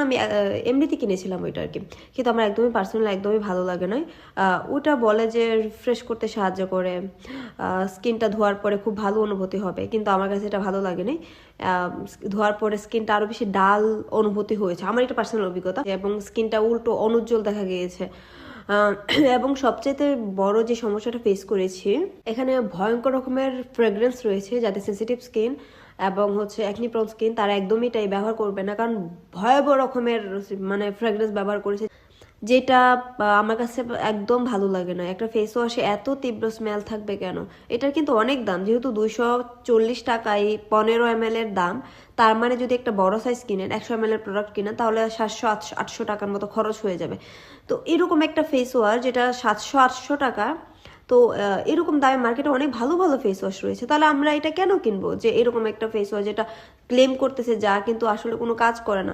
আমি এমনিতে কিনেছিলাম ওইটা আর কি, কিন্তু আমার একদমই পার্সোনালি একদমই ভালো লাগে না। ওটা বলে যে রিফ্রেশ করতে সাহায্য করে, স্কিনটা ধোয়ার পরে খুব ভালো অনুভূতি হবে, কিন্তু আমার কাছে এটা ভালো লাগেনি। ধোয়ার পরে স্কিনটা আরো বেশি ডাল অনুভূতি হয়েছে, আমার এটা পার্সোনাল অভিজ্ঞতা, এবং স্কিনটা উল্টো অনুজ্জ্বল দেখা গিয়েছে। এবং সবচেয়ে বড় যে সমস্যাটা ফেস করেছি, এখানে ভয়ঙ্কর রকমের ফ্রেগ্রেন্স রয়েছে, যাতে সেন্সিটিভ স্কিন এবং হচ্ছে অ্যাকনি প্রন স্কিন তারা একদমই এটাই ব্যবহার করবে না, কারণ ভয়াবহ রকমের মানে ফ্রেগ্রেন্স ব্যবহার করেছে, যেটা আমার কাছে একদম ভালো লাগে না। একটা ফেস ওয়াশে এত তীব্র স্মেল থাকবে কেন? এটার কিন্তু অনেক দাম, যেহেতু 240 টাকায় 15 ml এর দাম, তার মানে যদি একটা বড় সাইজ কিনেন, 100 ml এর প্রোডাক্ট কিনেন, তাহলে 700-800 টাকার মতো খরচ হয়ে যাবে। তো এরকম একটা ফেস ওয়াশ যেটা 700-800 টাকা, তো এরকম দামে মার্কেটে অনেক ভালো ভালো ফেস ওয়াশ রয়েছে, তাহলে আমরা এটা কেন কিনবো? যে এরকম একটা ফেস ওয়াশ যেটা ক্লেম করতেছে যা, কিন্তু আসলে কোনো কাজ করে না।